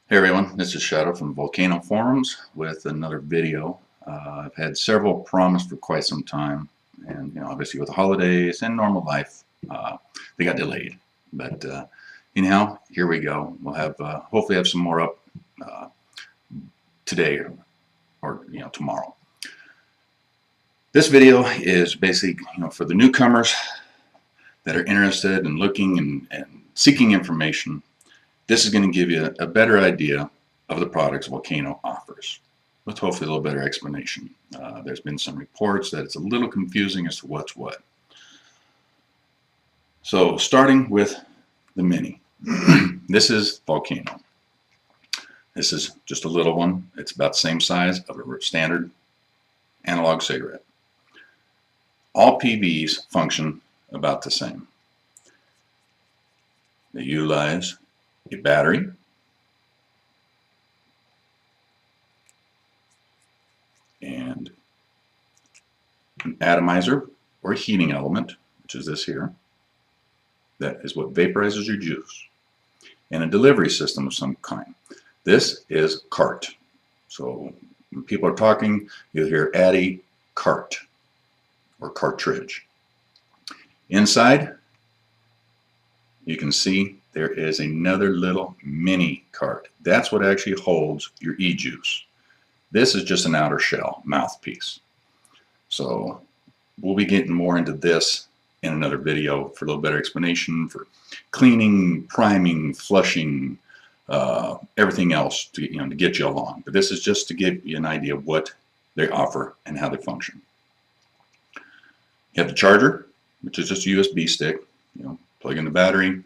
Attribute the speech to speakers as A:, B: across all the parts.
A: Hey everyone, this is Shadow from Volcano Forums with another video. I've had several promised for quite some time, and obviously with the holidays and normal life, they got delayed. But anyhow, here we go. We'll have hopefully have some more up today or tomorrow. This video is basically for the newcomers that are interested in looking and seeking information. This is going to give you a better idea of the products Volcano offers, with hopefully a little better explanation. There's been some reports that it's a little confusing as to what's what. So starting with the Mini. This is Volcano. This is just a little one. It's about the same size of a standard analog cigarette. All PVs function about the same. They utilize a battery, and an atomizer or a heating element, which is this here. That is what vaporizes your juice, and a delivery system of some kind. This is cart. So when people are talking, you'll hear Addy cart or cartridge. Inside, you can see there is another little mini cart. That's what actually holds your e-juice. This is just an outer shell mouthpiece. So we'll be getting more into this in another video for a little better explanation for cleaning, priming, flushing, everything else to get you along. But this is just to give you an idea of what they offer and how they function. You have the charger, which is just a USB stick. Plug in the battery,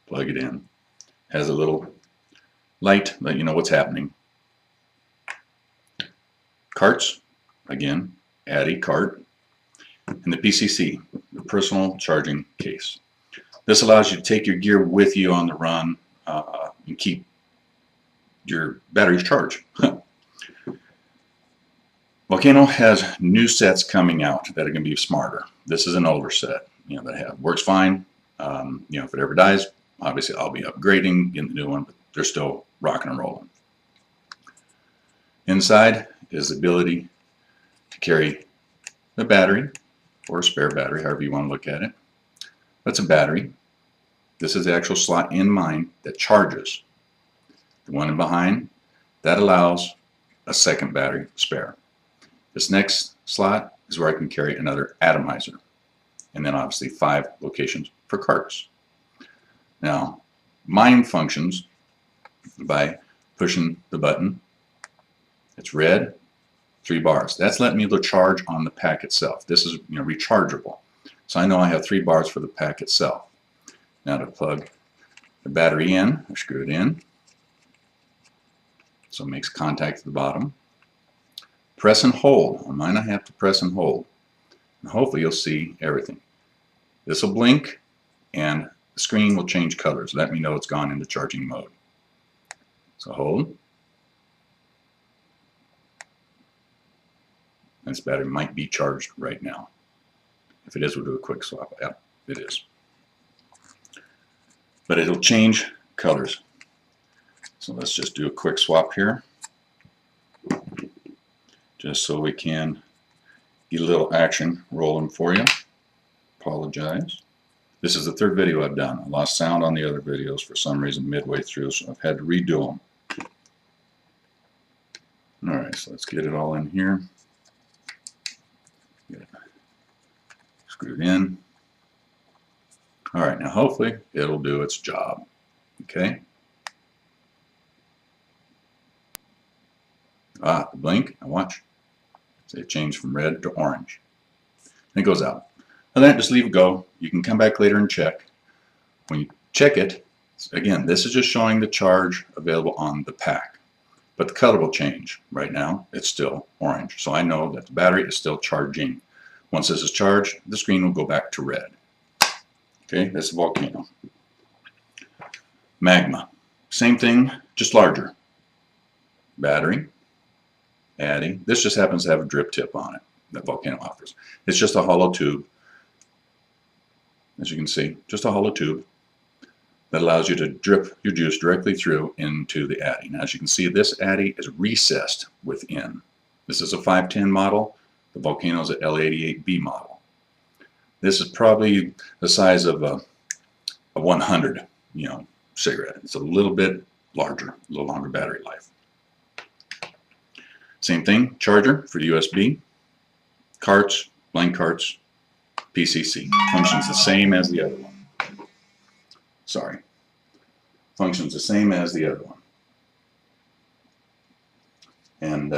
A: plug it in. Has a little light, let you know what's happening. Carts, again, Addy cart, and the PCC, the personal charging case. This allows you to take your gear with you on the run and keep your batteries charged. Volcano has new sets coming out that are going to be smarter. This is an older set, that works fine. If it ever dies, obviously I'll be upgrading, getting the new one, but they're still rocking and rolling. Inside is the ability to carry the battery or a spare battery, however you want to look at it. That's a battery. This is the actual slot in mine that charges. The one in behind, that allows a second battery spare. This next slot is where I can carry another atomizer. And then obviously 5 locations for carts. Now, mine functions by pushing the button. It's red, 3 bars. That's letting me charge on the pack itself. This is rechargeable. So I know I have 3 bars for the pack itself. Now to plug the battery in, I screw it in. So it makes contact at the bottom. Press and hold. On mine I have to press and hold. And hopefully you'll see everything. This will blink and the screen will change colors. Let me know it's gone into charging mode. So hold. This battery might be charged right now. If it is, we'll do a quick swap. Yep, it is. But it'll change colors. So let's just do a quick swap here, just so we can get a little action rolling for you. Apologize. This is the 3rd video I've done. I lost sound on the other videos for some reason midway through, so I've had to redo them. Alright, so let's get it all in here. Get it screwed in. Alright, now hopefully it'll do its job. Okay? The blink, now watch. So it changed from red to orange. And it goes out. And then just leave it go. You can come back later and check. When you check it, again, this is just showing the charge available on the pack. But the color will change. Right now, it's still orange. So I know that the battery is still charging. Once this is charged, the screen will go back to red. Okay, that's the Volcano. Magma. Same thing, just larger. Battery. Addy. This just happens to have a drip tip on it that Volcano offers. It's just a hollow tube. As you can see, just a hollow tube. that allows you to drip your juice directly through into the addy. Now, as you can see, this addy is recessed within. This is a 510 model. The Volcano is an L88B model. This is probably the size of a 100, cigarette. It's a little bit larger, a little longer battery life. Same thing, charger for USB, carts, blank carts, PCC. Functions the same as the other one. Sorry. Functions the same as the other one. And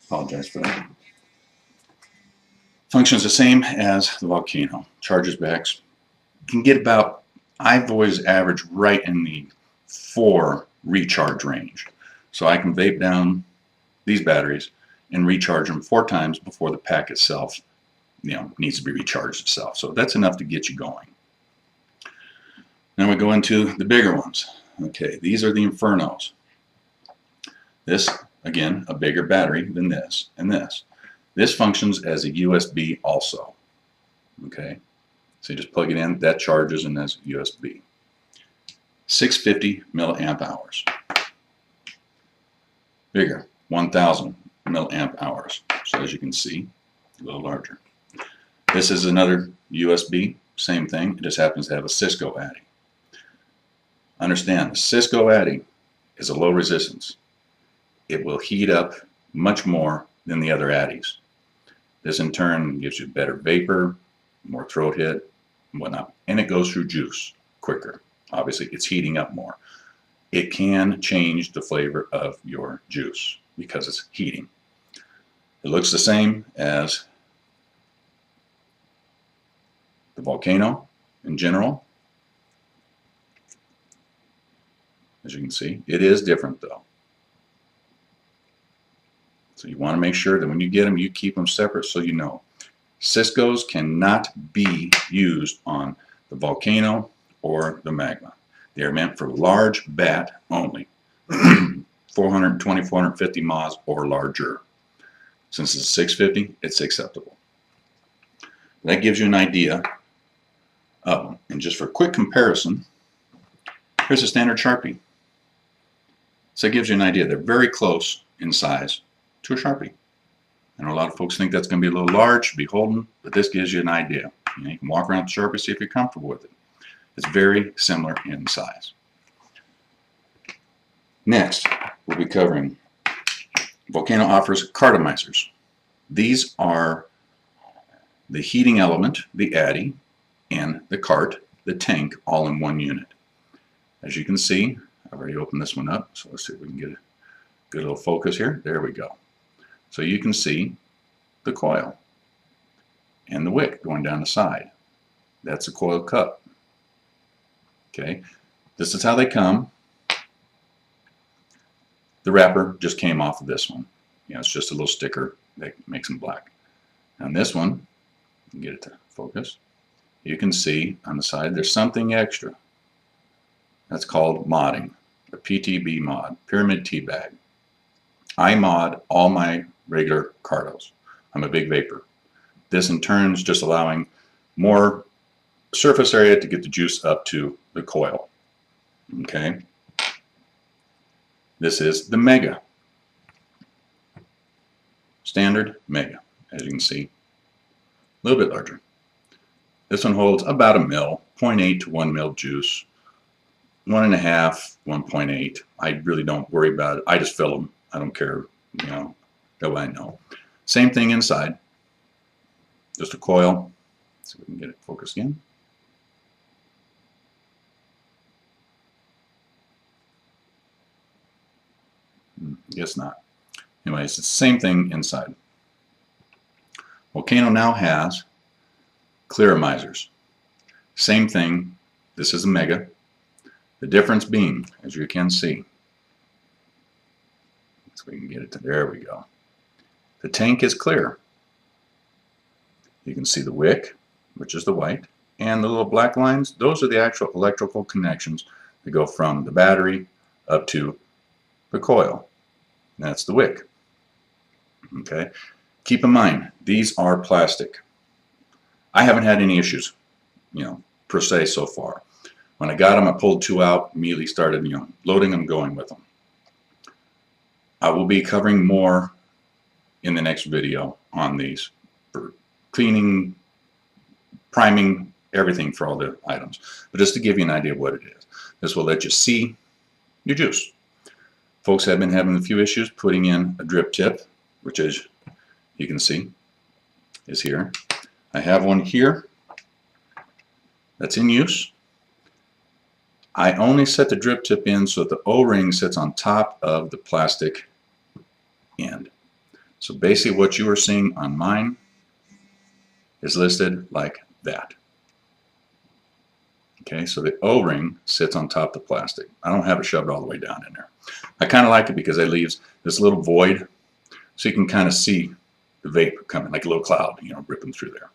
A: apologize for that. Functions the same as the Volcano. Charges back. Can get about, I've always averaged right in the 4 recharge range. So I can vape down these batteries and recharge them 4 times before the pack itself needs to be recharged itself. So that's enough to get you going. Now we go into the bigger ones. Okay, these are the Infernos. This, again, a bigger battery than this and this. This functions as a USB also. Okay, so you just plug it in, that charges, and that's USB. 650 milliamp hours. Bigger, 1000 milliamp hours. So as you can see, a little larger. This is another USB, same thing. It just happens to have a Cisco addy. Understand, the Cisco addy is a low resistance. It will heat up much more than the other addies. This in turn gives you better vapor, more throat hit, and whatnot. And it goes through juice quicker. Obviously, it's heating up more. It can change the flavor of your juice because it's heating. It looks the same as the Volcano in general. As you can see, it is different though. So you want to make sure that when you get them, you keep them separate so you know. Cisco's cannot be used on the Volcano or the Magma. They are meant for large bat only. 420, 450 mAh or larger. Since it's 650, it's acceptable. That gives you an idea of them. And just for a quick comparison, here's a standard Sharpie. So it gives you an idea. They're very close in size to a Sharpie. I know a lot of folks think that's going to be a little large, beholden, but this gives you an idea. You can walk around with the Sharpie, see if you're comfortable with it. It's very similar in size. Next, we'll be covering Volcano offers cartomizers. These are the heating element, the addy, and the cart, the tank, all in one unit. As you can see, I've already opened this one up, so let's see if we can get a good little focus here. There we go. So you can see the coil and the wick going down the side. That's a coil cup. Okay, this is how they come. The wrapper just came off of this one. It's just a little sticker that makes them black. On this one, get it to focus, you can see on the side there's something extra. That's called modding, a PTB mod, pyramid tea bag. I mod all my regular cartos. I'm a big vapor. This in turn is just allowing more surface area to get the juice up to the coil. Okay. This is the Mega. Standard Mega, as you can see. A little bit larger. This one holds about a mil, 0.8 to 1 mil juice. 1.5, 1.8. I really don't worry about it. I just fill them. I don't care, that way I know. Same thing inside. Just a coil. Let's see if we can get it focused again. Guess not. Anyways, it's the same thing inside. Volcano now has clearamizers. Same thing. This is a Mega. The difference being, as you can see, so we can get it to, there we go. The tank is clear. You can see the wick, which is the white, and the little black lines. Those are the actual electrical connections that go from the battery up to the coil. That's the wick. Okay. Keep in mind, these are plastic. I haven't had any issues, per se so far. When I got them, I pulled 2 out, immediately started, loading them, going with them. I will be covering more in the next video on these for cleaning, priming, everything for all the items. But just to give you an idea of what it is, this will let you see your juice. Folks have been having a few issues putting in a drip tip, which, as you can see, is here. I have one here that's in use. I only set the drip tip in so that the O-ring sits on top of the plastic end. So basically what you are seeing on mine is listed like that. Okay, so the O-ring sits on top of the plastic. I don't have it shoved all the way down in there. I kind of like it because it leaves this little void so you can kind of see the vapor coming like a little cloud, ripping through there.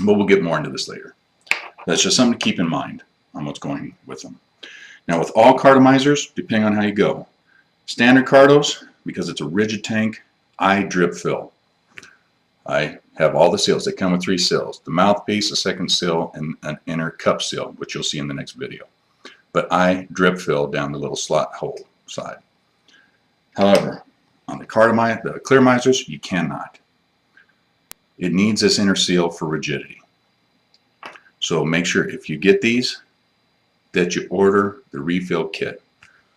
A: But we'll get more into this later. That's just something to keep in mind on what's going with them. Now with all cartomizers, depending on how you go, standard cartos, because it's a rigid tank, I drip fill. I have all the seals. They come with 3 seals. The mouthpiece, a second seal, and an inner cup seal, which you'll see in the next video. But I drip fill down the little slot hole side. However, on the clearmizers, you cannot. It needs this inner seal for rigidity. So make sure if you get these, that you order the refill kit.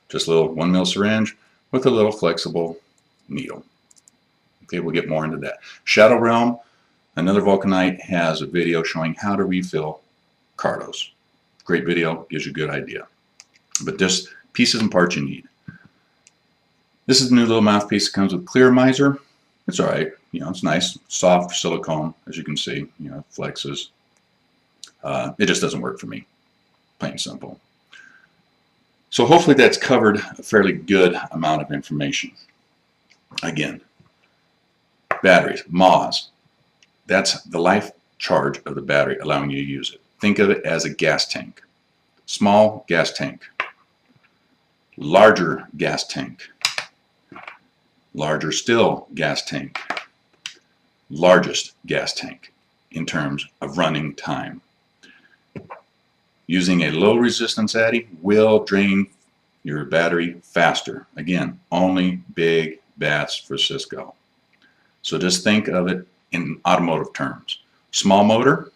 A: Just a little 1 mil syringe with a little flexible needle. Okay, we'll get more into that. Shadow Realm, another Vulcanite, has a video showing how to refill cartos. Great video, gives you a good idea. But just pieces and parts you need. This is the new little mouthpiece that comes with clear miser. It's alright, it's nice, soft silicone, as you can see, it flexes. It just doesn't work for me. Plain and simple. So hopefully that's covered a fairly good amount of information. Again, batteries, MAWs. That's the life charge of the battery allowing you to use it. Think of it as a gas tank. Small gas tank. Larger gas tank. Larger still gas tank. Largest gas tank in terms of running time. Using a low resistance addy will drain your battery faster. Again, only big bats for Cisco. So just think of it in automotive terms. Small motor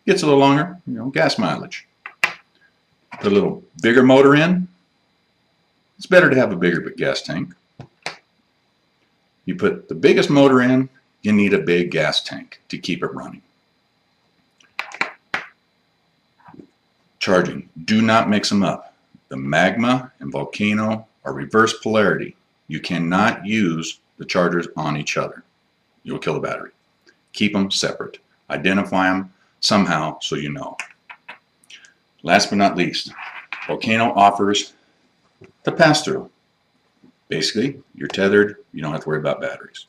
A: gets a little longer, gas mileage. Put a little bigger motor in. It's better to have a bigger gas tank. You put the biggest motor in, you need a big gas tank to keep it running. Charging. Do not mix them up. The Magma and Volcano are reverse polarity. You cannot use the chargers on each other. You'll kill the battery. Keep them separate. Identify them somehow so you know. Last but not least, Volcano offers the pass-through. Basically, you're tethered. You don't have to worry about batteries.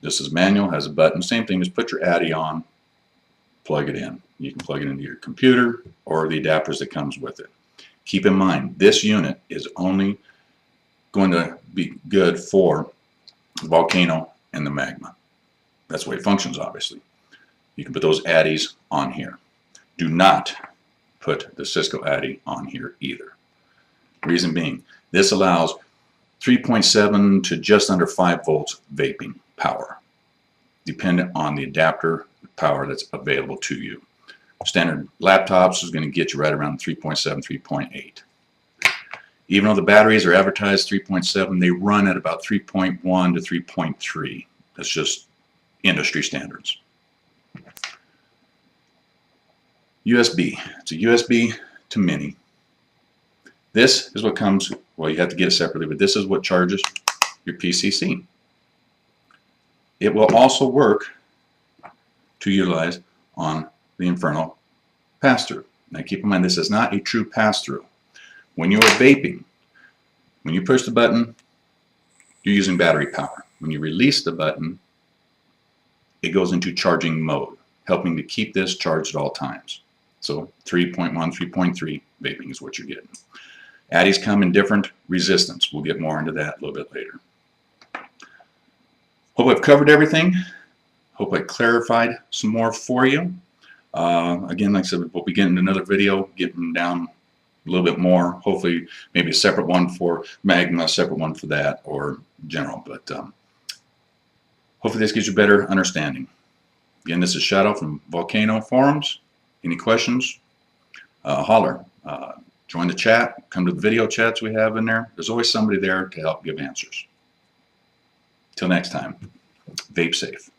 A: This is manual, has a button. Same thing, just put your addy on, plug it in. You can plug it into your computer or the adapters that comes with it. Keep in mind, this unit is only going to be good for Volcano and the Magma. That's the way it functions, obviously. You can put those addies on here. Do not put the Cisco addy on here either. Reason being, this allows 3.7 to just under 5 volts vaping power, dependent on the adapter power that's available to you. Standard laptops is going to get you right around 3.7, 3.8. Even though the batteries are advertised 3.7, they run at about 3.1 to 3.3. That's just industry standards. USB. It's a USB to mini. This is what comes, well, you have to get it separately, but this is what charges your PCC. It will also work to utilize on the Inferno pass-through. Now keep in mind, this is not a true pass-through. When you are vaping, when you push the button, you're using battery power. When you release the button, it goes into charging mode, helping to keep this charged at all times. So 3.1, 3.3 vaping is what you're getting. Addies come in different resistance. We'll get more into that a little bit later. Hope I've covered everything. Hope I clarified some more for you. Again, like I said, we'll be getting another video, getting down a little bit more. Hopefully, maybe a separate one for magma, a separate one for that, or general. But hopefully this gives you better understanding. Again, this is Shadow from Volcano Forums. Any questions? Holler. Join the chat. Come to the video chats we have in there. There's always somebody there to help give answers. Till next time, vape safe.